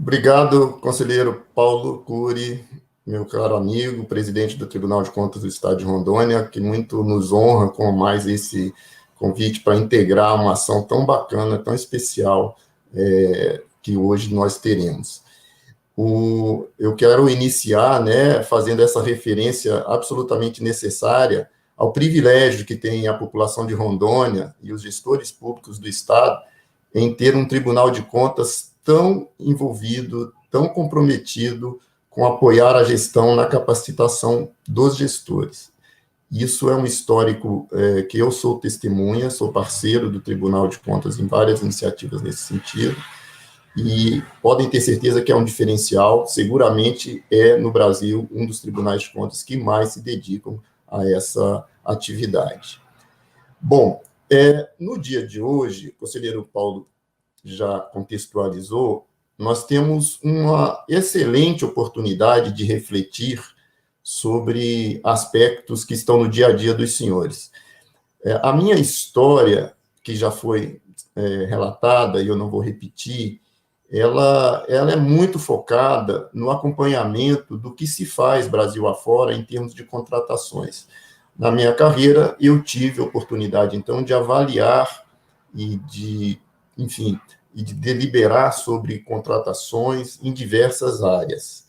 Obrigado, conselheiro Paulo Cury, meu caro amigo, presidente do Tribunal de Contas do Estado de Rondônia, que muito nos honra com mais esse convite para integrar uma ação tão bacana, tão especial, que hoje nós teremos. Eu quero iniciar, fazendo essa referência absolutamente necessária ao privilégio que tem a população de Rondônia e os gestores públicos do Estado em ter um Tribunal de Contas tão envolvido, tão comprometido com apoiar a gestão na capacitação dos gestores. Isso é um histórico que eu sou testemunha, sou parceiro do Tribunal de Contas em várias iniciativas nesse sentido, e podem ter certeza que é um diferencial, seguramente é, no Brasil, um dos tribunais de contas que mais se dedicam a essa atividade. Bom, no dia de hoje, o conselheiro Paulo já contextualizou, nós temos uma excelente oportunidade de refletir sobre aspectos que estão no dia a dia dos senhores. A minha história, que já foi relatada, e eu não vou repetir, ela é muito focada no acompanhamento do que se faz Brasil afora em termos de contratações. Na minha carreira, eu tive a oportunidade, então, de avaliar e de deliberar sobre contratações em diversas áreas.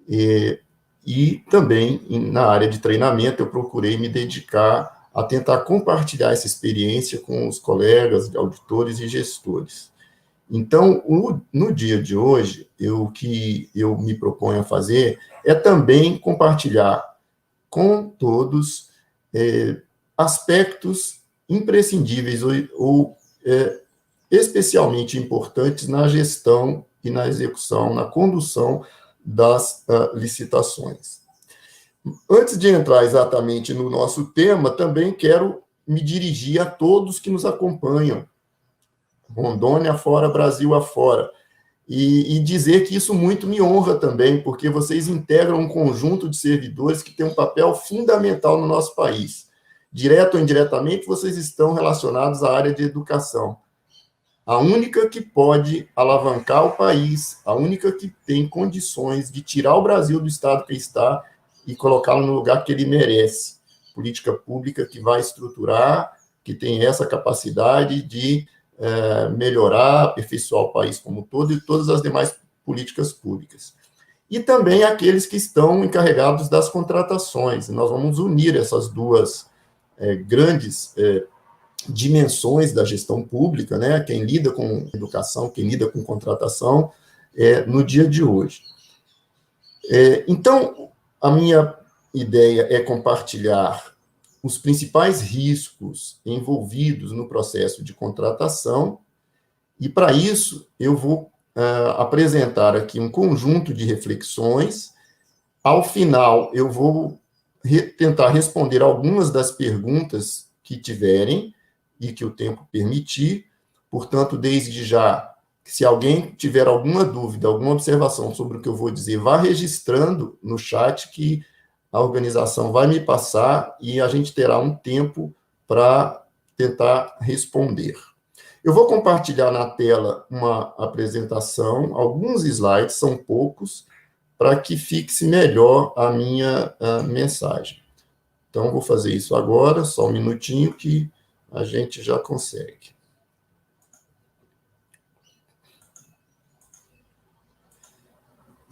E também, na área de treinamento, eu procurei me dedicar a tentar compartilhar essa experiência com os colegas, auditores e gestores. Então, no dia de hoje, o que eu me proponho a fazer é também compartilhar com todos aspectos imprescindíveis ou especialmente importantes na gestão e na execução, na condução das licitações. Antes de entrar exatamente no nosso tema, também quero me dirigir a todos que nos acompanham, Rondônia afora, Brasil afora, e dizer que isso muito me honra também, porque vocês integram um conjunto de servidores que tem um papel fundamental no nosso país. Direto ou indiretamente, vocês estão relacionados à área de educação. A única que pode alavancar o país, a única que tem condições de tirar o Brasil do estado que está e colocá-lo no lugar que ele merece. Política pública que vai estruturar, que tem essa capacidade de melhorar, aperfeiçoar o país como um todo e todas as demais políticas públicas. E também aqueles que estão encarregados das contratações. Nós vamos unir essas duas grandes dimensões da gestão pública, quem lida com educação, quem lida com contratação, no dia de hoje. Então, a minha ideia é compartilhar os principais riscos envolvidos no processo de contratação, e, para isso, eu vou apresentar aqui um conjunto de reflexões. Ao final, eu vou tentar responder algumas das perguntas que tiverem e que o tempo permitir. Portanto, desde já, se alguém tiver alguma dúvida, alguma observação sobre o que eu vou dizer, vá registrando no chat que a organização vai me passar e a gente terá um tempo para tentar responder. Eu vou compartilhar na tela uma apresentação, alguns slides, são poucos, para que fixe melhor a minha mensagem. Então, vou fazer isso agora, só um minutinho que a gente já consegue.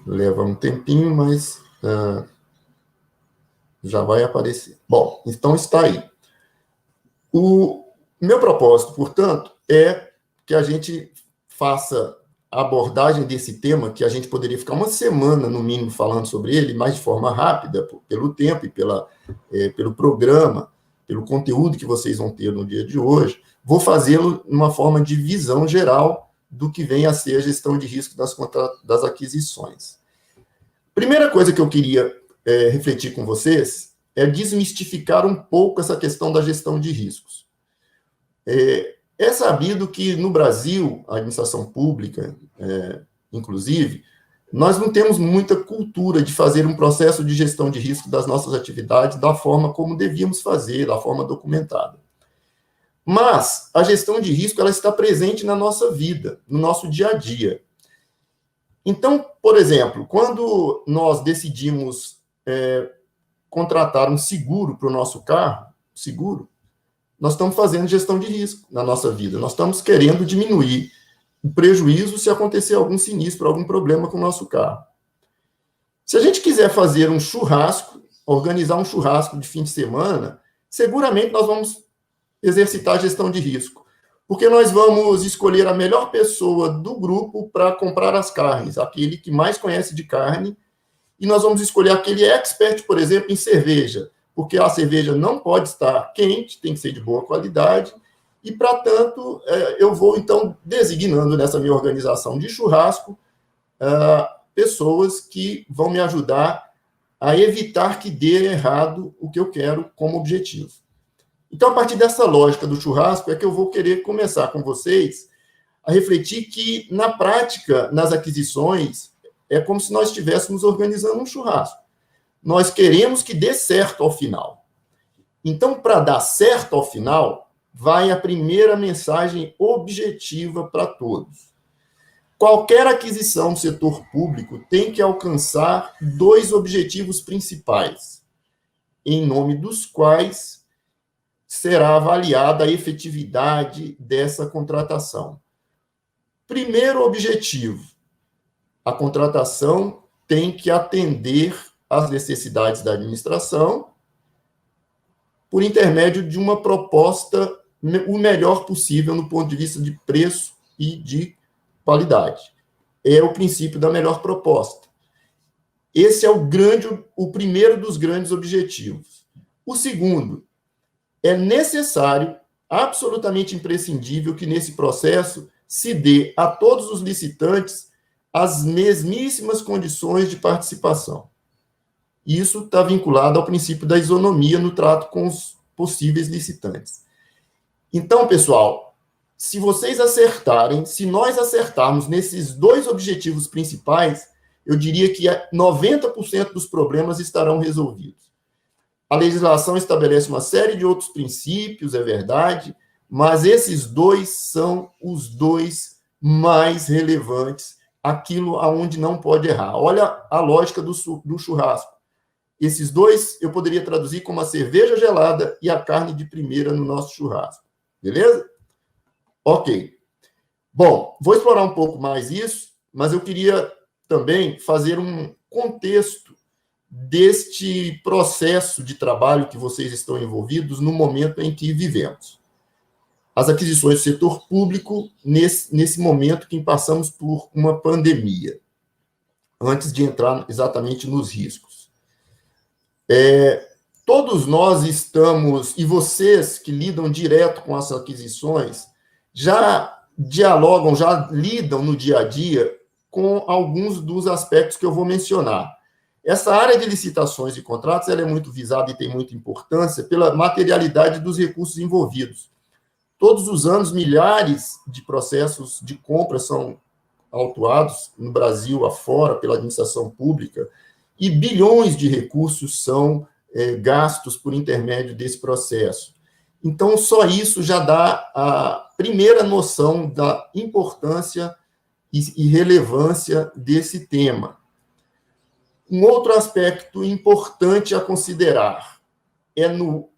Leva um tempinho, mas já vai aparecer. Bom, então está aí. O meu propósito, portanto, é que a gente faça a abordagem desse tema, que a gente poderia ficar uma semana, no mínimo, falando sobre ele, mas de forma rápida, pelo tempo e pelo programa, pelo conteúdo que vocês vão ter no dia de hoje. Vou fazê-lo numa forma de visão geral do que vem a ser a gestão de risco das aquisições. Primeira coisa que eu queria refletir com vocês é desmistificar um pouco essa questão da gestão de riscos. É sabido que, no Brasil, a administração pública, inclusive, nós não temos muita cultura de fazer um processo de gestão de risco das nossas atividades da forma como devíamos fazer, da forma documentada. Mas a gestão de risco ela está presente na nossa vida, no nosso dia a dia. Então, por exemplo, quando nós decidimos contratar um seguro para o nosso carro, nós estamos fazendo gestão de risco na nossa vida. Nós estamos querendo diminuir o prejuízo se acontecer algum sinistro, algum problema com o nosso carro. Se a gente quiser fazer um churrasco, organizar um churrasco de fim de semana, seguramente nós vamos exercitar a gestão de risco, porque nós vamos escolher a melhor pessoa do grupo para comprar as carnes, aquele que mais conhece de carne, e nós vamos escolher aquele expert, por exemplo, em cerveja, porque a cerveja não pode estar quente, tem que ser de boa qualidade, e, para tanto, eu vou, então, designando nessa minha organização de churrasco pessoas que vão me ajudar a evitar que dê errado o que eu quero como objetivo. Então, a partir dessa lógica do churrasco, é que eu vou querer começar com vocês a refletir que, na prática, nas aquisições, é como se nós estivéssemos organizando um churrasco. Nós queremos que dê certo ao final. Então, para dar certo ao final, vai a primeira mensagem objetiva para todos. Qualquer aquisição do setor público tem que alcançar 2 objetivos principais, em nome dos quais será avaliada a efetividade dessa contratação. Primeiro objetivo, a contratação tem que atender às necessidades da administração por intermédio de uma proposta o melhor possível no ponto de vista de preço e de qualidade. É o princípio da melhor proposta. Esse é o primeiro dos grandes objetivos. O segundo, é necessário, absolutamente imprescindível, que nesse processo se dê a todos os licitantes as mesmíssimas condições de participação. Isso está vinculado ao princípio da isonomia no trato com os possíveis licitantes. Então, pessoal, se vocês acertarem, se nós acertarmos nesses 2 objetivos principais, eu diria que 90% dos problemas estarão resolvidos. A legislação estabelece uma série de outros princípios, é verdade, mas esses 2 são os 2 mais relevantes, aquilo aonde não pode errar. Olha a lógica do churrasco. Esses 2 eu poderia traduzir como a cerveja gelada e a carne de primeira no nosso churrasco. Beleza? Ok. Bom, vou explorar um pouco mais isso, mas eu queria também fazer um contexto deste processo de trabalho que vocês estão envolvidos no momento em que vivemos. As aquisições do setor público nesse momento que passamos por uma pandemia, antes de entrar exatamente nos riscos. Todos nós estamos, e vocês que lidam direto com as aquisições, já dialogam, já lidam no dia a dia com alguns dos aspectos que eu vou mencionar. Essa área de licitações e contratos ela é muito visada e tem muita importância pela materialidade dos recursos envolvidos. Todos os anos, milhares de processos de compra são autuados no Brasil afora pela administração pública e bilhões de recursos são gastos por intermédio desse processo. Então, só isso já dá a primeira noção da importância e relevância desse tema. Um outro aspecto importante a considerar é no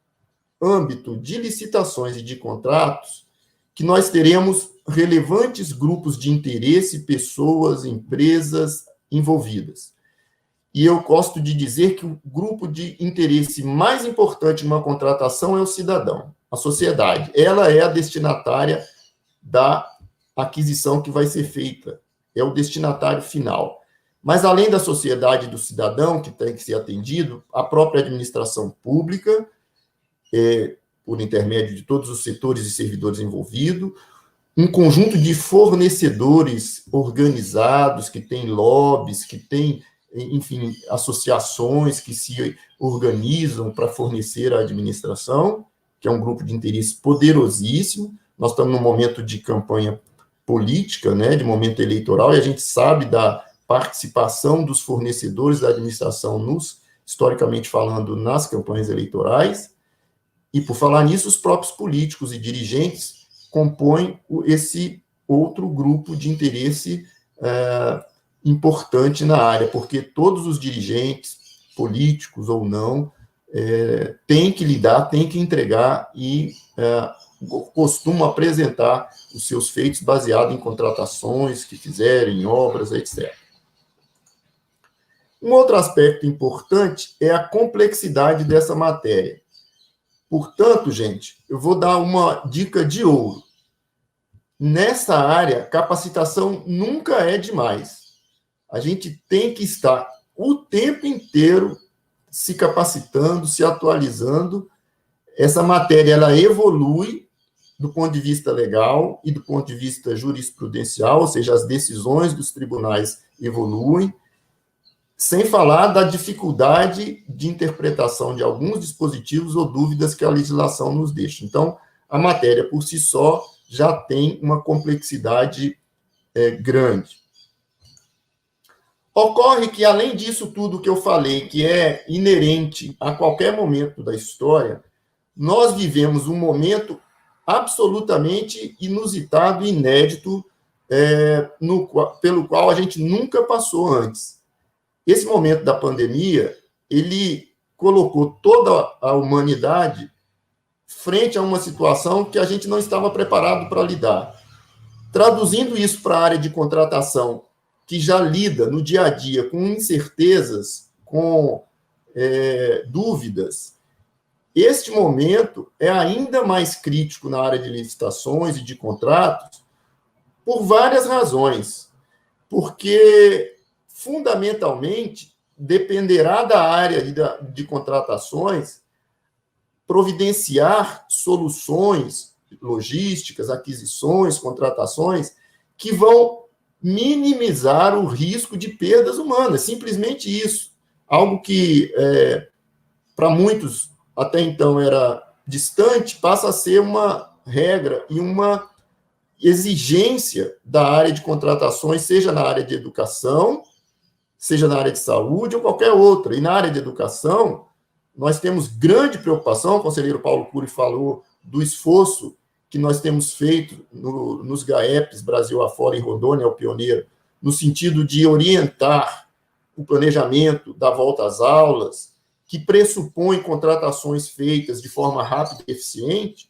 âmbito de licitações e de contratos que nós teremos relevantes grupos de interesse, pessoas, empresas envolvidas. E eu gosto de dizer que o grupo de interesse mais importante numa contratação é o cidadão, a sociedade. Ela é a destinatária da aquisição que vai ser feita, é o destinatário final. Mas, além da sociedade e do cidadão, que tem que ser atendido, a própria administração pública, por intermédio de todos os setores e servidores envolvidos, um conjunto de fornecedores organizados, que têm lobbies, que têm, enfim, associações que se organizam para fornecer à administração, que é um grupo de interesse poderosíssimo. Nós estamos num momento de campanha política, né, de momento eleitoral, e a gente sabe da participação dos fornecedores da administração, historicamente falando, nas campanhas eleitorais. E, por falar nisso, os próprios políticos e dirigentes compõem esse outro grupo de interesse importante na área, porque todos os dirigentes, políticos ou não, têm que lidar, têm que entregar e costumam apresentar os seus feitos baseados em contratações que fizerem, em obras, etc. Um outro aspecto importante é a complexidade dessa matéria. Portanto, gente, eu vou dar uma dica de ouro. Nessa área, capacitação nunca é demais. A gente tem que estar o tempo inteiro se capacitando, se atualizando. Essa matéria ela evolui do ponto de vista legal e do ponto de vista jurisprudencial, ou seja, as decisões dos tribunais evoluem, sem falar da dificuldade de interpretação de alguns dispositivos ou dúvidas que a legislação nos deixa. Então, a matéria por si só já tem uma complexidade grande. Ocorre que, além disso tudo que eu falei, que é inerente a qualquer momento da história, nós vivemos um momento absolutamente inusitado e inédito, pelo qual a gente nunca passou antes. Esse momento da pandemia, ele colocou toda a humanidade frente a uma situação que a gente não estava preparado para lidar. Traduzindo isso para a área de contratação, que já lida no dia a dia com incertezas, com dúvidas, este momento é ainda mais crítico na área de licitações e de contratos por várias razões. Porque, fundamentalmente, dependerá da área de contratações providenciar soluções logísticas, aquisições, contratações, que vão minimizar o risco de perdas humanas, simplesmente isso. Algo que, para muitos, até então era distante, passa a ser uma regra e uma exigência da área de contratações, seja na área de educação, seja na área de saúde ou qualquer outra. E na área de educação, nós temos grande preocupação, o conselheiro Paulo Cury falou do esforço que nós temos feito nos GAEPs, Brasil afora, em Rondônia, é o pioneiro, no sentido de orientar o planejamento da volta às aulas, que pressupõe contratações feitas de forma rápida e eficiente,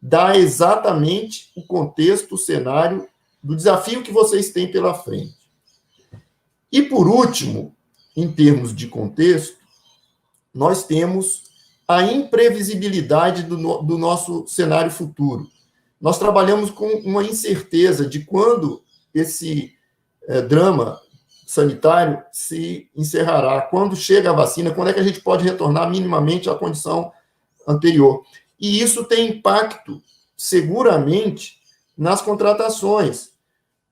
dá exatamente o contexto, o cenário do desafio que vocês têm pela frente. E, por último, em termos de contexto, nós temos a imprevisibilidade do nosso cenário futuro. Nós trabalhamos com uma incerteza de quando esse drama sanitário se encerrará, quando chega a vacina, quando é que a gente pode retornar minimamente à condição anterior. E isso tem impacto, seguramente, nas contratações,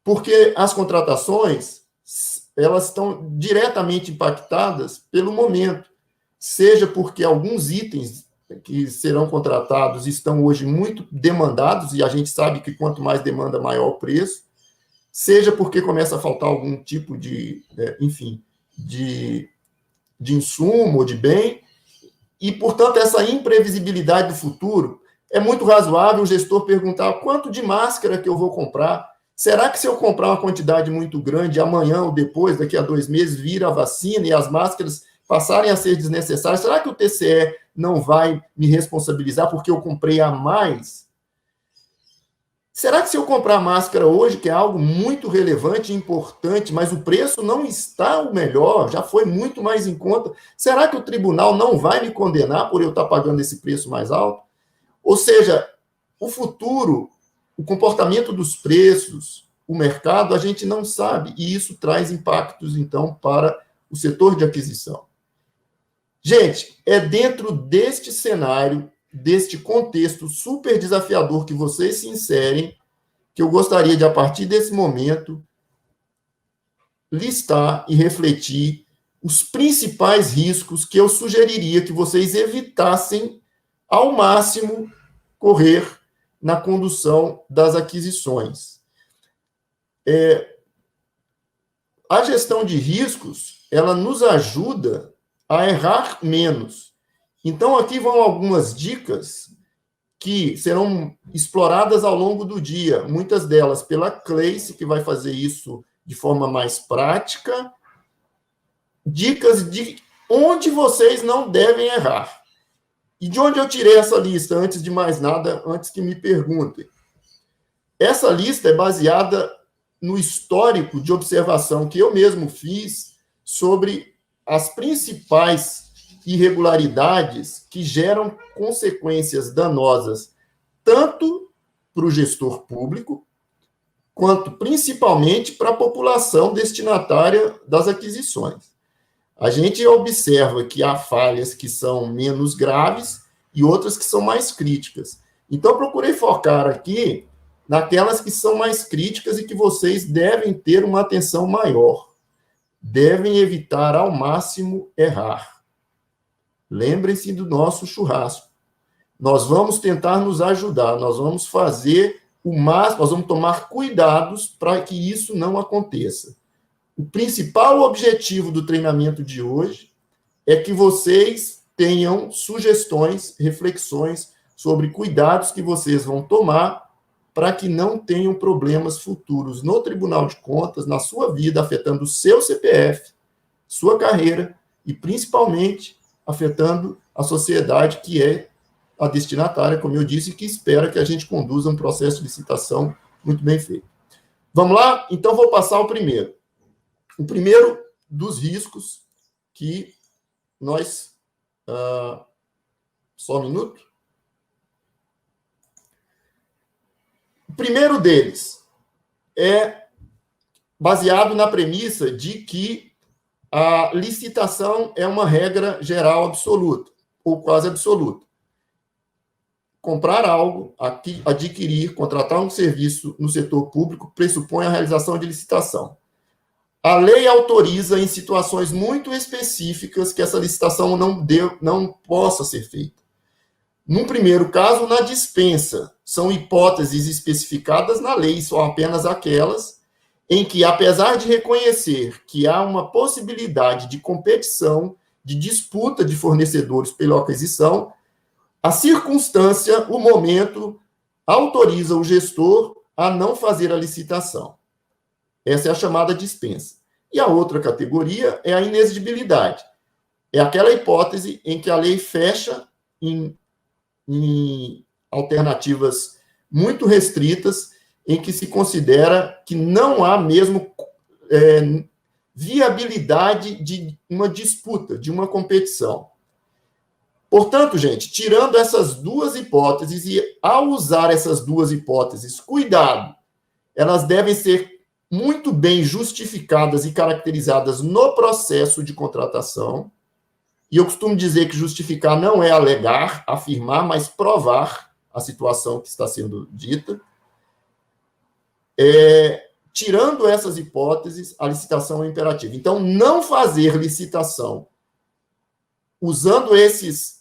porque as contratações, elas estão diretamente impactadas pelo momento, seja porque alguns itens que serão contratados estão hoje muito demandados, e a gente sabe que quanto mais demanda, maior o preço, seja porque começa a faltar algum tipo de, de insumo ou de bem, e, portanto, essa imprevisibilidade do futuro, é muito razoável o gestor perguntar quanto de máscara que eu vou comprar. Será que se eu comprar uma quantidade muito grande, amanhã ou depois, daqui a 2 meses, vira a vacina e as máscaras passarem a ser desnecessárias, será que o TCE não vai me responsabilizar porque eu comprei a mais? Será que se eu comprar máscara hoje, que é algo muito relevante e importante, mas o preço não está o melhor, já foi muito mais em conta, será que o tribunal não vai me condenar por eu estar pagando esse preço mais alto? Ou seja, o futuro, o comportamento dos preços, o mercado, a gente não sabe, e isso traz impactos, então, para o setor de aquisição. Gente, é dentro deste cenário, deste contexto super desafiador que vocês se inserem, que eu gostaria de, a partir desse momento, listar e refletir os principais riscos que eu sugeriria que vocês evitassem, ao máximo, correr na condução das aquisições. A gestão de riscos, ela nos ajuda a errar menos. Então, aqui vão algumas dicas que serão exploradas ao longo do dia, muitas delas pela Cleice, que vai fazer isso de forma mais prática, dicas de onde vocês não devem errar. E de onde eu tirei essa lista, antes de mais nada, antes que me perguntem? Essa lista é baseada no histórico de observação que eu mesmo fiz sobre as principais irregularidades que geram consequências danosas tanto para o gestor público, quanto principalmente para a população destinatária das aquisições. A gente observa que há falhas que são menos graves e outras que são mais críticas. Então, eu procurei focar aqui naquelas que são mais críticas e que vocês devem ter uma atenção maior. Devem evitar ao máximo errar. Lembrem-se do nosso churrasco. Nós vamos tentar nos ajudar, nós vamos fazer o máximo, nós vamos tomar cuidados para que isso não aconteça. O principal objetivo do treinamento de hoje é que vocês tenham sugestões, reflexões sobre cuidados que vocês vão tomar para que não tenham problemas futuros no Tribunal de Contas, na sua vida, afetando o seu CPF, sua carreira e, principalmente, afetando a sociedade que é a destinatária, como eu disse, que espera que a gente conduza um processo de licitação muito bem feito. Vamos lá? Então, vou passar o primeiro. O primeiro dos riscos que nós... só um minuto. O primeiro deles é baseado na premissa de que a licitação é uma regra geral absoluta, ou quase absoluta. Comprar algo, adquirir, contratar um serviço no setor público pressupõe a realização de licitação. A lei autoriza em situações muito específicas que essa licitação não possa ser feita. Num primeiro caso, na dispensa, são hipóteses especificadas na lei, são apenas aquelas em que, apesar de reconhecer que há uma possibilidade de competição, de disputa de fornecedores pela aquisição, a circunstância, o momento, autoriza o gestor a não fazer a licitação. Essa é a chamada dispensa. E a outra categoria é a inexigibilidade. É aquela hipótese em que a lei fecha em alternativas muito restritas, em que se considera que não há mesmo viabilidade de uma disputa, de uma competição. Portanto, gente, tirando essas duas hipóteses, e ao usar essas duas hipóteses, cuidado, elas devem ser muito bem justificadas e caracterizadas no processo de contratação. E eu costumo dizer que justificar não é alegar, afirmar, mas provar a situação que está sendo dita. Tirando essas hipóteses, a licitação é imperativa. Então, não fazer licitação usando esses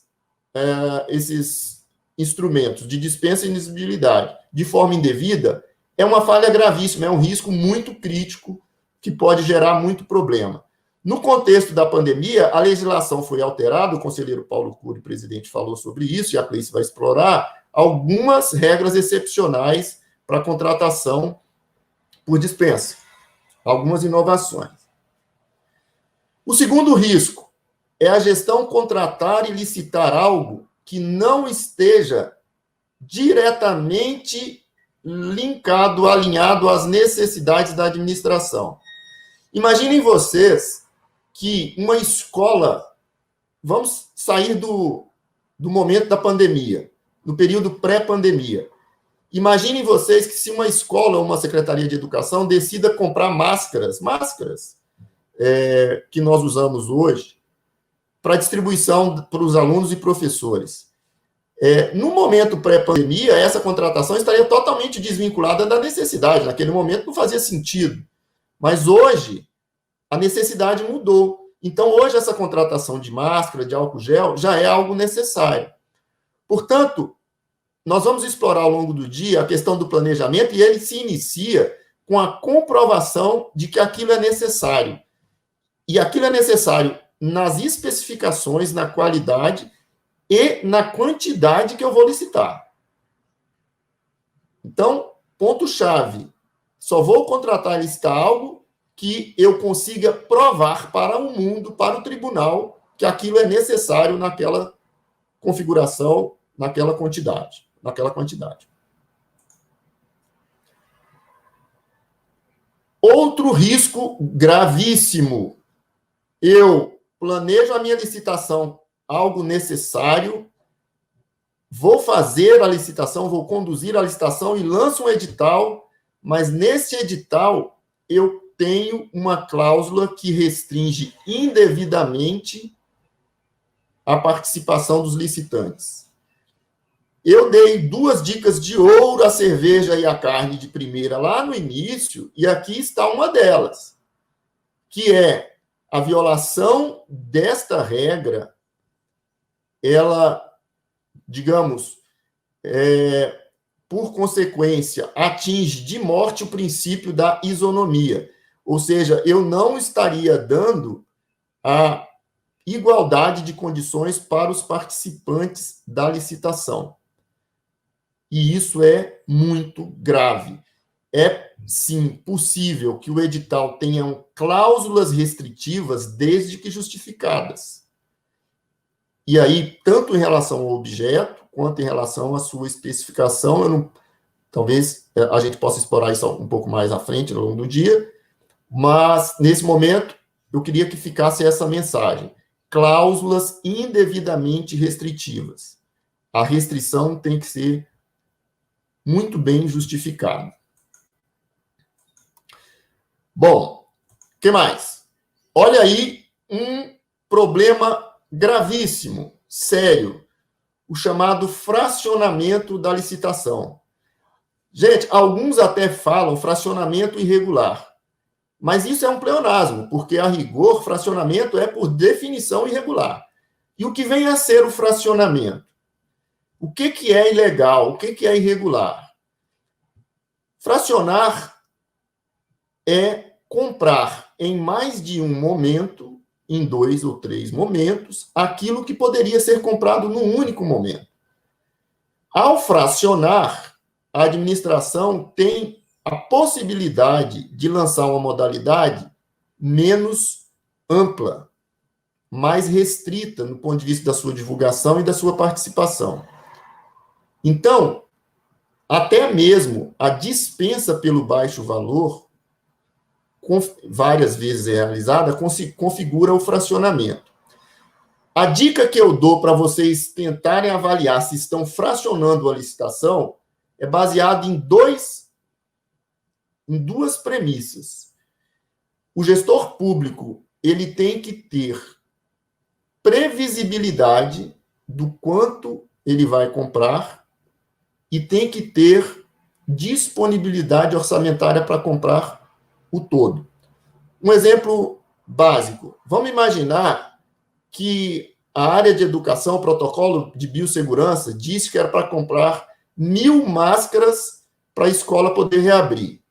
instrumentos de dispensa e inexigibilidade de forma indevida é uma falha gravíssima, é um risco muito crítico que pode gerar muito problema. No contexto da pandemia, a legislação foi alterada, o conselheiro Paulo Cury, presidente, falou sobre isso, e a Cleice vai explorar algumas regras excepcionais para contratação por dispensa, algumas inovações. O segundo risco é a gestão contratar e licitar algo que não esteja diretamente linkado, alinhado às necessidades da administração. Imaginem vocês que uma escola, vamos sair do momento da pandemia, no período pré-pandemia. Imaginem vocês que se uma escola ou uma secretaria de educação decida comprar máscaras que nós usamos hoje, para distribuição para os alunos e professores. No momento pré-pandemia, essa contratação estaria totalmente desvinculada da necessidade. Naquele momento não fazia sentido. Mas hoje, a necessidade mudou. Então, hoje, essa contratação de máscara, de álcool gel, já é algo necessário. Portanto, nós vamos explorar ao longo do dia a questão do planejamento e ele se inicia com a comprovação de que aquilo é necessário. E aquilo é necessário nas especificações, na qualidade e na quantidade que eu vou licitar. Então, ponto-chave. Só vou contratar e licitar algo que eu consiga provar para o mundo, para o tribunal, que aquilo é necessário naquela configuração, naquela quantidade. Outro risco gravíssimo. Eu planejo a minha licitação, algo necessário, vou fazer a licitação, vou conduzir a licitação e lanço um edital, mas nesse edital eu tenho uma cláusula que restringe indevidamente a participação dos licitantes. Eu dei 2 dicas de ouro, a cerveja e a carne de primeira lá no início, e aqui está uma delas, que é a violação desta regra, ela, digamos, por consequência, atinge de morte o princípio da isonomia. Ou seja, eu não estaria dando a igualdade de condições para os participantes da licitação. E isso é muito grave. É, sim, possível que o edital tenha cláusulas restritivas, desde que justificadas. E aí, tanto em relação ao objeto, quanto em relação à sua especificação, talvez a gente possa explorar isso um pouco mais à frente, ao longo do dia, mas, nesse momento, eu queria que ficasse essa mensagem. Cláusulas indevidamente restritivas. A restrição tem que ser muito bem justificada. Bom, o que mais? Olha aí um problema gravíssimo, sério, o chamado fracionamento da licitação. Gente, alguns até falam fracionamento irregular, mas isso é um pleonasmo, porque, a rigor, fracionamento é, por definição, irregular. E o que vem a ser o fracionamento? O que é ilegal? O que é irregular? Fracionar é comprar em mais de um momento, em 2 ou 3 momentos, aquilo que poderia ser comprado num único momento. Ao fracionar, a administração tem a possibilidade de lançar uma modalidade menos ampla, mais restrita no ponto de vista da sua divulgação e da sua participação. Então, até mesmo a dispensa pelo baixo valor, várias vezes realizada, configura o fracionamento. A dica que eu dou para vocês tentarem avaliar se estão fracionando a licitação é baseada em duas premissas. O gestor público, ele tem que ter previsibilidade do quanto ele vai comprar e tem que ter disponibilidade orçamentária para comprar o todo. Um exemplo básico. Vamos imaginar que a área de educação, o protocolo de biossegurança, disse que era para comprar 1.000 máscaras para a escola poder reabrir.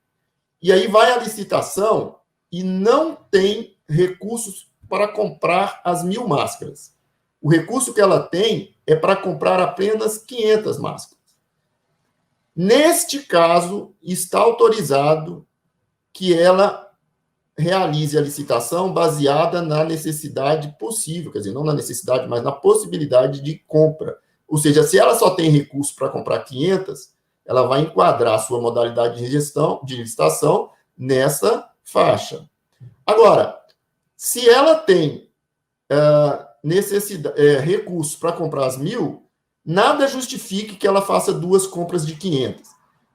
E aí vai a licitação e não tem recursos para comprar as 1.000 máscaras. O recurso que ela tem é para comprar apenas 500 máscaras. Neste caso, está autorizado que ela realize a licitação baseada na necessidade possível, quer dizer, não na necessidade, mas na possibilidade de compra. Ou seja, se ela só tem recurso para comprar 500, ela vai enquadrar a sua modalidade de licitação nessa faixa. Agora, se ela tem recursos para comprar as 1.000, nada justifique que ela faça 2 compras de 500.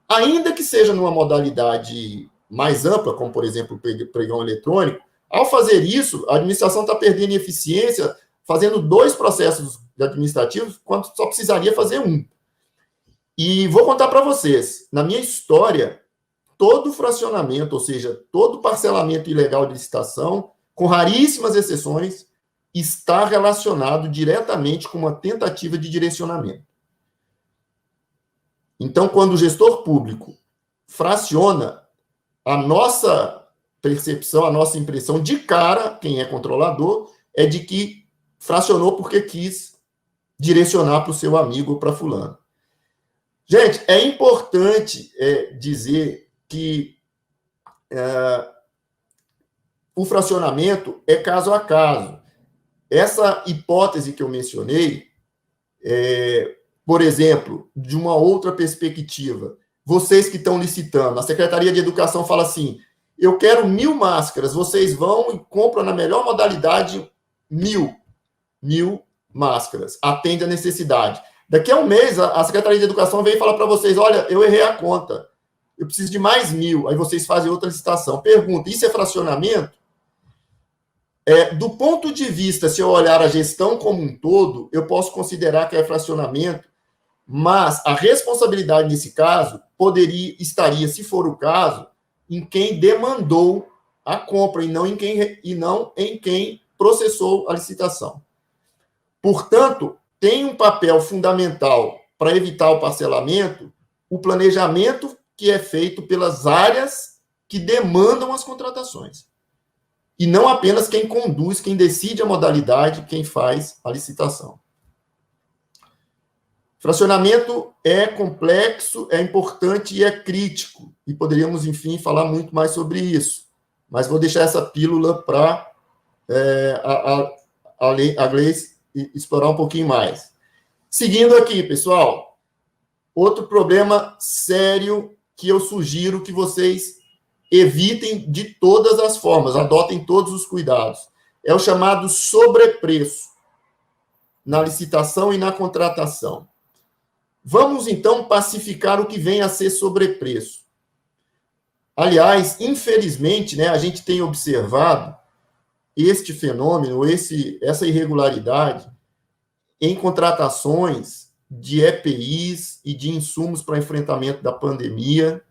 Ainda que seja numa modalidade mais ampla, como, por exemplo, o pregão eletrônico, ao fazer isso, a administração está perdendo eficiência, fazendo 2 processos administrativos, quando só precisaria fazer 1. E vou contar para vocês, na minha história, todo fracionamento, ou seja, todo parcelamento ilegal de licitação, com raríssimas exceções, está relacionado diretamente com uma tentativa de direcionamento. Então, quando o gestor público fraciona, a nossa percepção, a nossa impressão de cara, quem é controlador, é de que fracionou porque quis direcionar para o seu amigo ou para fulano. Gente, é importante dizer que o fracionamento é caso a caso. Essa hipótese que eu mencionei, por exemplo, de uma outra perspectiva, vocês que estão licitando, a Secretaria de Educação fala assim, eu quero 1.000 máscaras, vocês vão e compram na melhor modalidade 1.000 máscaras, atende a necessidade. Daqui a um mês, a Secretaria de Educação vem falar para vocês, olha, eu errei a conta, eu preciso de mais 1.000, aí vocês fazem outra licitação. Pergunta, isso é fracionamento? Do ponto de vista, se eu olhar a gestão como um todo, eu posso considerar que é fracionamento, mas a responsabilidade nesse caso estaria, se for o caso, em quem demandou a compra e não em quem processou a licitação. Portanto, tem um papel fundamental para evitar o parcelamento, o planejamento que é feito pelas áreas que demandam as contratações. E não apenas quem conduz, quem decide a modalidade, quem faz a licitação. Fracionamento é complexo, é importante e é crítico. E poderíamos, enfim, falar muito mais sobre isso. Mas vou deixar essa pílula para a Gleice explorar um pouquinho mais. Seguindo aqui, pessoal, outro problema sério que eu sugiro que vocês evitem de todas as formas, adotem todos os cuidados. É o chamado sobrepreço na licitação e na contratação. Vamos, então, pacificar o que vem a ser sobrepreço. Aliás, infelizmente, né, a gente tem observado este fenômeno, essa irregularidade em contratações de EPIs e de insumos para enfrentamento da pandemia,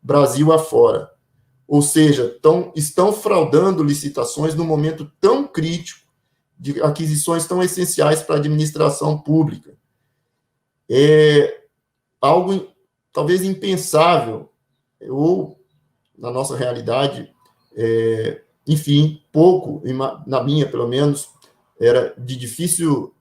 Brasil afora. Ou seja, estão fraudando licitações num momento tão crítico de aquisições tão essenciais para a administração pública. É algo talvez impensável, ou na nossa realidade, enfim, pouco, na minha pelo menos, era de difícil...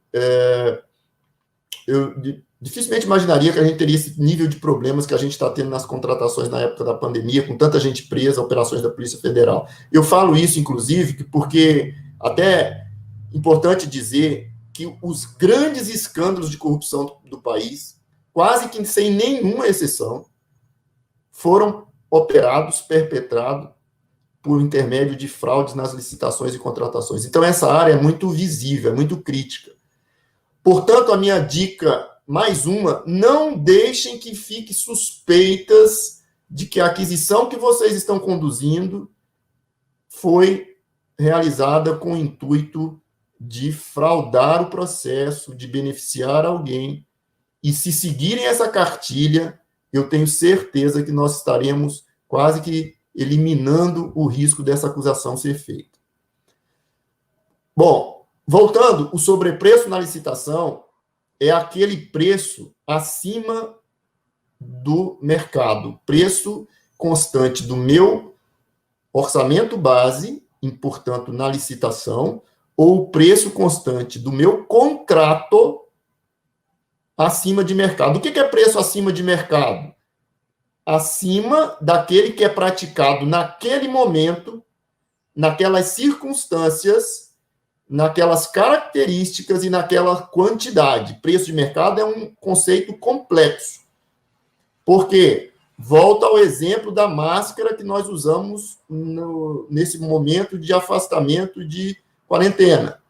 eu dificilmente imaginaria que a gente teria esse nível de problemas que a gente está tendo nas contratações na época da pandemia, com tanta gente presa, operações da Polícia Federal. Eu falo isso, inclusive, porque até importante dizer que os grandes escândalos de corrupção do país, quase que sem nenhuma exceção, foram operados, perpetrados por intermédio de fraudes nas licitações e contratações. Então, essa área é muito visível, é muito crítica. Portanto, a minha dica, mais uma, não deixem que fique suspeitas de que a aquisição que vocês estão conduzindo foi realizada com o intuito de fraudar o processo, de beneficiar alguém. E se seguirem essa cartilha, eu tenho certeza que nós estaremos quase que eliminando o risco dessa acusação ser feita. Bom, voltando, o sobrepreço na licitação é aquele preço acima do mercado, preço constante do meu orçamento base, e, portanto, na licitação, ou o preço constante do meu contrato acima de mercado. O que é preço acima de mercado? Acima daquele que é praticado naquele momento, naquelas circunstâncias, naquelas características e naquela quantidade. Preço de mercado é um conceito complexo. Por quê? Volta ao exemplo da máscara que nós usamos nesse momento de afastamento de quarentena.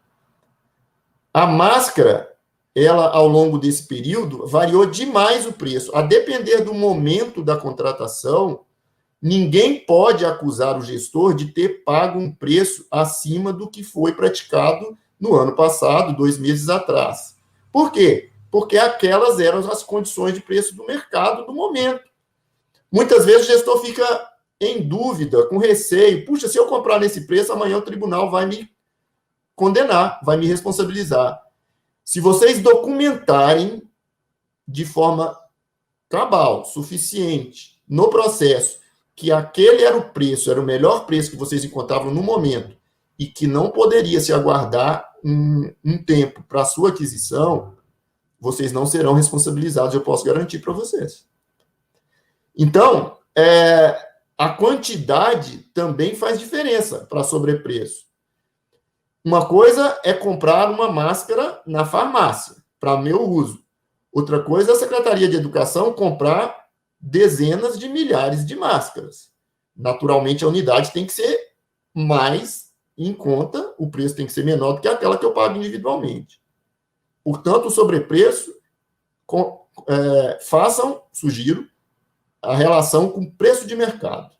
A máscara, ela, ao longo desse período, variou demais o preço. A depender do momento da contratação, ninguém pode acusar o gestor de ter pago um preço acima do que foi praticado no ano passado, 2 meses atrás. Por quê? Porque aquelas eram as condições de preço do mercado do momento. Muitas vezes o gestor fica em dúvida, com receio. Puxa, se eu comprar nesse preço, amanhã o tribunal vai me condenar, vai me responsabilizar. Se vocês documentarem de forma cabal, suficiente, no processo, que aquele era o preço, era o melhor preço que vocês encontravam no momento, e que não poderia se aguardar um tempo para a sua aquisição, vocês não serão responsabilizados, eu posso garantir para vocês. Então, a quantidade também faz diferença para sobrepreço. Uma coisa é comprar uma máscara na farmácia, para meu uso. Outra coisa é a Secretaria de Educação comprar dezenas de milhares de máscaras. Naturalmente, a unidade tem que ser mais em conta, o preço tem que ser menor do que aquela que eu pago individualmente. Portanto, o sobrepreço, sugiro, a relação com preço de mercado.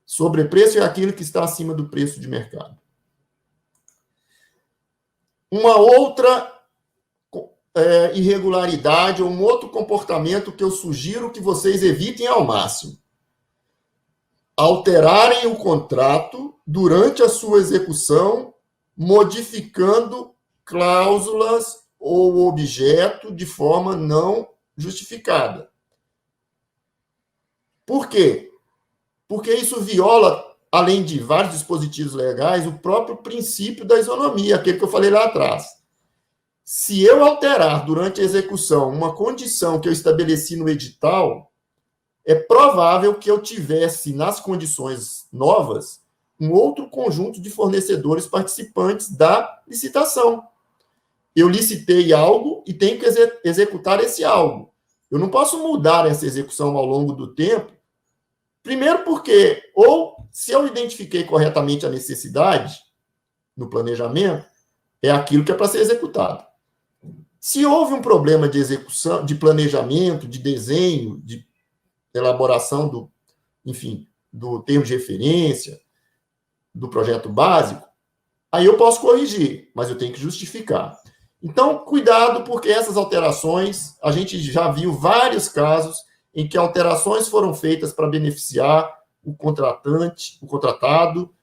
Sobrepreço é aquilo que está acima do preço de mercado. Uma outra irregularidade ou um outro comportamento que eu sugiro que vocês evitem ao máximo. Alterarem o contrato durante a sua execução, modificando cláusulas ou objeto de forma não justificada. Por quê? Porque isso viola, além de vários dispositivos legais, o próprio princípio da isonomia, aquele que eu falei lá atrás. Se eu alterar durante a execução uma condição que eu estabeleci no edital, é provável que eu tivesse, nas condições novas, um outro conjunto de fornecedores participantes da licitação. Eu licitei algo e tenho que executar esse algo. Eu não posso mudar essa execução ao longo do tempo, primeiro porque, ou se eu identifiquei corretamente a necessidade no planejamento, é aquilo que é para ser executado. Se houve um problema de execução, de planejamento, de desenho, de elaboração do termo de referência, do projeto básico, aí eu posso corrigir, mas eu tenho que justificar. Então, cuidado, porque essas alterações, a gente já viu vários casos em que alterações foram feitas para beneficiar o contratante, o contratado,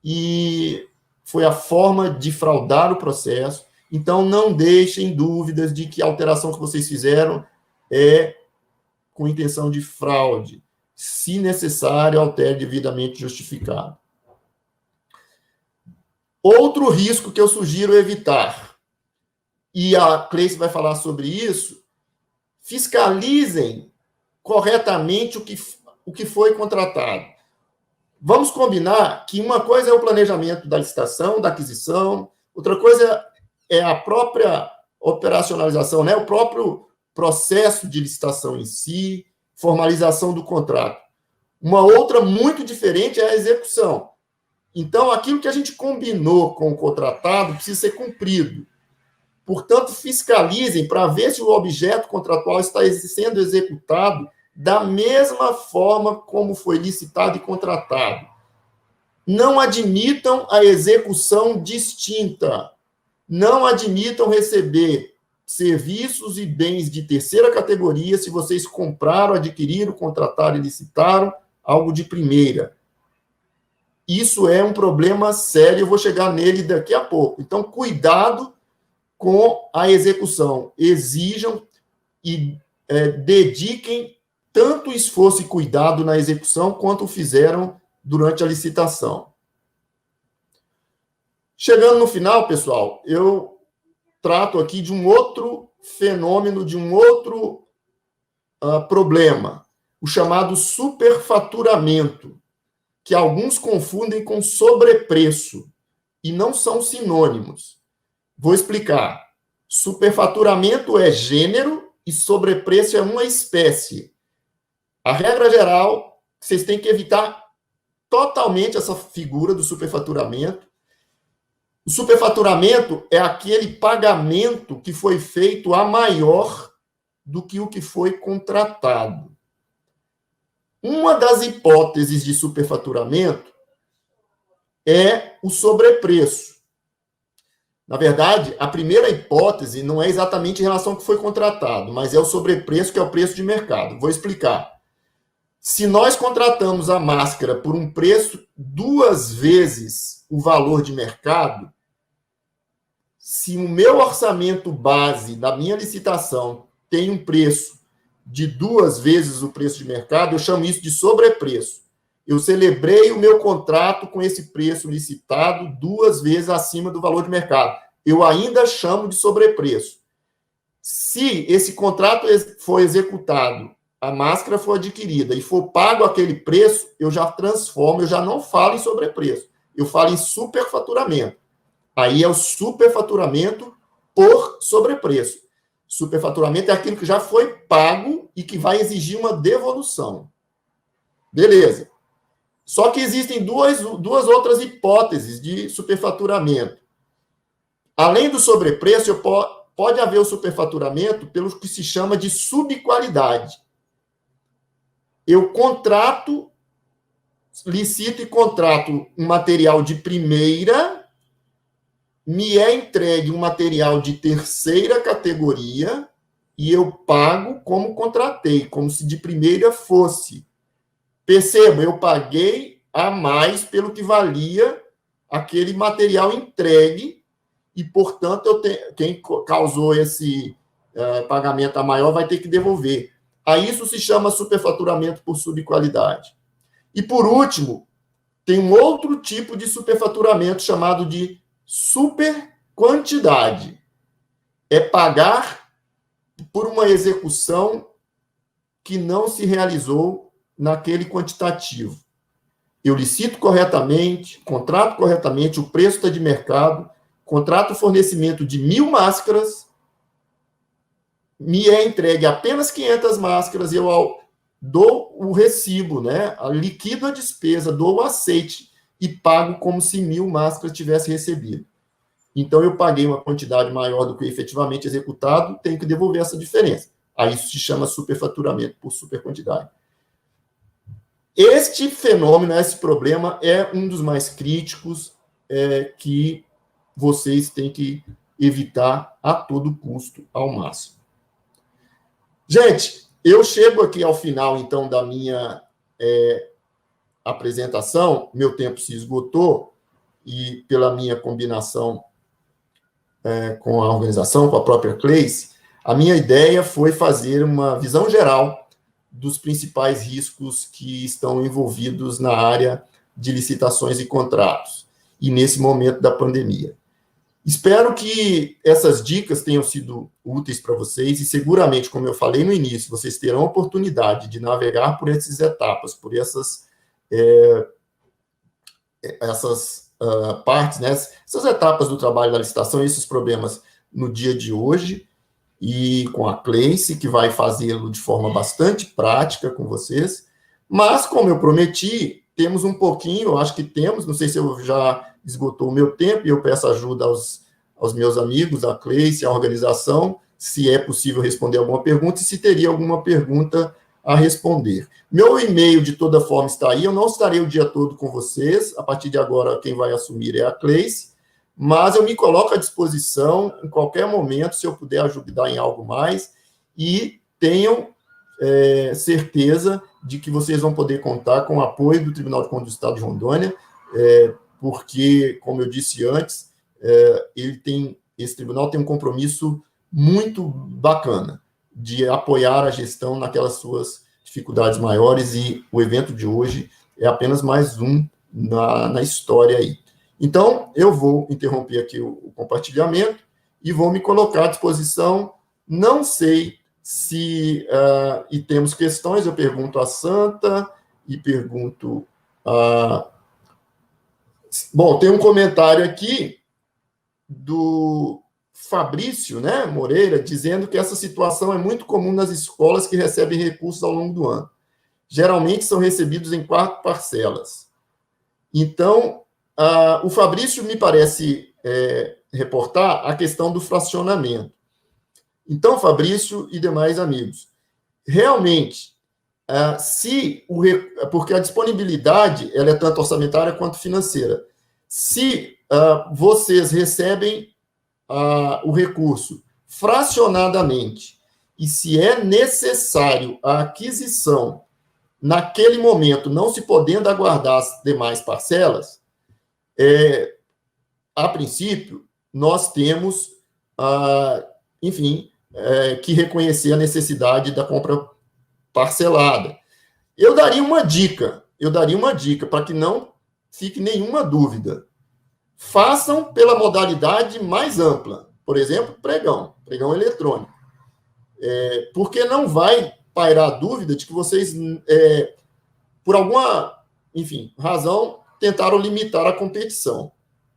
e foi a forma de fraudar o processo. Então, não deixem dúvidas de que a alteração que vocês fizeram é com intenção de fraude. Se necessário, altere devidamente justificado. Outro risco que eu sugiro evitar, e a Cleice vai falar sobre isso, fiscalizem corretamente o que foi contratado. Vamos combinar que uma coisa é o planejamento da licitação, da aquisição, outra coisa é a própria operacionalização, né? O próprio processo de licitação em si, formalização do contrato. Uma outra muito diferente é a execução. Então, aquilo que a gente combinou com o contratado precisa ser cumprido. Portanto, fiscalizem para ver se o objeto contratual está sendo executado da mesma forma como foi licitado e contratado. Não admitam a execução distinta. Não admitam receber serviços e bens de terceira categoria se vocês compraram, adquiriram, contrataram e licitaram algo de primeira. Isso é um problema sério, eu vou chegar nele daqui a pouco. Então, cuidado com a execução. Exijam e dediquem tanto esforço e cuidado na execução quanto fizeram durante a licitação. Chegando no final, pessoal, eu trato aqui de um outro fenômeno, de um outro problema, o chamado superfaturamento, que alguns confundem com sobrepreço, e não são sinônimos. Vou explicar. Superfaturamento é gênero e sobrepreço é uma espécie. A regra geral, vocês têm que evitar totalmente essa figura do superfaturamento. O superfaturamento é aquele pagamento que foi feito a maior do que o que foi contratado. Uma das hipóteses de superfaturamento é o sobrepreço. Na verdade, a primeira hipótese não é exatamente em relação ao que foi contratado, mas é o sobrepreço, que é o preço de mercado. Vou explicar. Se nós contratamos a máscara por um preço 2 vezes o valor de mercado, se o meu orçamento base da minha licitação tem um preço de 2 vezes o preço de mercado, eu chamo isso de sobrepreço. Eu celebrei o meu contrato com esse preço licitado 2 vezes acima do valor de mercado. Eu ainda chamo de sobrepreço. Se esse contrato for executado a máscara for adquirida e for pago aquele preço, eu já transformo, eu já não falo em sobrepreço, eu falo em superfaturamento. Aí é o superfaturamento por sobrepreço. Superfaturamento é aquilo que já foi pago e que vai exigir uma devolução. Beleza. Só que existem duas outras hipóteses de superfaturamento. Além do sobrepreço, pode haver o superfaturamento pelo que se chama de subqualidade. Eu contrato, licito e contrato um material de primeira, me é entregue um material de terceira categoria e eu pago como contratei, como se de primeira fosse. Perceba, eu paguei a mais pelo que valia aquele material entregue e, portanto, quem causou esse pagamento a maior vai ter que devolver. A isso se chama superfaturamento por subqualidade. E, por último, tem um outro tipo de superfaturamento chamado de superquantidade. É pagar por uma execução que não se realizou naquele quantitativo. Eu licito corretamente, contrato corretamente, o preço está de mercado, contrato o fornecimento de 1.000 máscaras, me é entregue apenas 500 máscaras, eu dou o recibo, né? Liquido a despesa, dou o aceite e pago como se 1.000 máscaras tivesse recebido. Então, eu paguei uma quantidade maior do que efetivamente executado, tenho que devolver essa diferença. Aí isso se chama superfaturamento por superquantidade. Este fenômeno, esse problema, é um dos mais críticos que vocês têm que evitar a todo custo, ao máximo. Gente, eu chego aqui ao final, então, da minha apresentação, meu tempo se esgotou, e pela minha combinação com a organização, com a própria Cleice, a minha ideia foi fazer uma visão geral dos principais riscos que estão envolvidos na área de licitações e contratos, e nesse momento da pandemia. Espero que essas dicas tenham sido úteis para vocês, e seguramente, como eu falei no início, vocês terão a oportunidade de navegar por essas etapas, por essas partes, né? Essas etapas do trabalho da licitação, esses problemas no dia de hoje, e com a Cleice, que vai fazê-lo de forma bastante prática com vocês. Mas, como eu prometi, temos um pouquinho, eu acho que temos, não sei se eu já esgotou o meu tempo, e eu peço ajuda aos meus amigos, a Cleice, a organização, se é possível responder alguma pergunta, e se teria alguma pergunta a responder. Meu e-mail, de toda forma, está aí, eu não estarei o dia todo com vocês, a partir de agora, quem vai assumir é a Cleice, mas eu me coloco à disposição em qualquer momento, se eu puder ajudar em algo mais, e tenham certeza de que vocês vão poder contar com o apoio do Tribunal de Contas do Estado de Rondônia, porque, como eu disse antes, esse tribunal tem um compromisso muito bacana de apoiar a gestão naquelas suas dificuldades maiores, e o evento de hoje é apenas mais um na história aí. Então, eu vou interromper aqui o compartilhamento e vou me colocar à disposição. Não sei se... e temos questões, eu pergunto a Santa e pergunto a... Bom, tem um comentário aqui do Fabrício, né, Moreira, dizendo que essa situação é muito comum nas escolas que recebem recursos ao longo do ano. Geralmente são recebidos em 4 parcelas. Então, o Fabrício me parece reportar a questão do fracionamento. Então, Fabrício e demais amigos, realmente, porque a disponibilidade ela é tanto orçamentária quanto financeira. Se vocês recebem o recurso fracionadamente, e se é necessário a aquisição naquele momento, não se podendo aguardar as demais parcelas, a princípio, nós temos, que reconhecer a necessidade da compra parcelada. Eu daria uma dica para que não fique nenhuma dúvida. Façam pela modalidade mais ampla, por exemplo, pregão eletrônico. Porque não vai pairar a dúvida de que vocês, por alguma, enfim, razão, tentaram limitar a competição.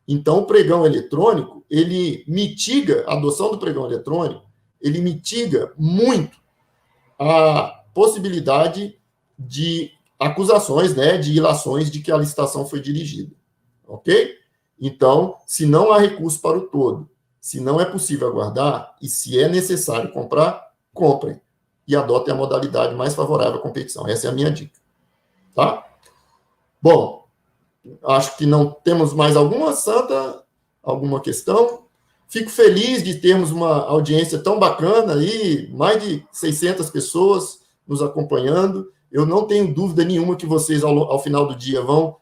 Então, o pregão eletrônico, ele mitiga, a adoção do pregão eletrônico, ele mitiga muito a possibilidade de acusações, né, de ilações de que a licitação foi dirigida. Ok? Então, se não há recurso para o todo, se não é possível aguardar e se é necessário comprar, comprem e adotem a modalidade mais favorável à competição. Essa é a minha dica. Tá? Bom, acho que não temos mais alguma questão. Fico feliz de termos uma audiência tão bacana aí, mais de 600 pessoas nos acompanhando. Eu não tenho dúvida nenhuma que vocês, ao final do dia, vão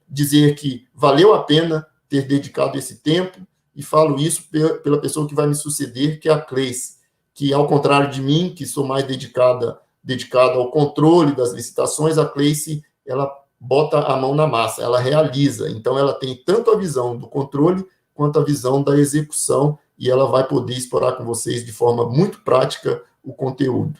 dizer que valeu a pena ter dedicado esse tempo, e falo isso pela pessoa que vai me suceder, que é a Cleice, que, ao contrário de mim, que sou mais dedicado ao controle das licitações, a Cleice, ela bota a mão na massa, ela realiza. Então, ela tem tanto a visão do controle quanto a visão da execução, e ela vai poder explorar com vocês de forma muito prática o conteúdo.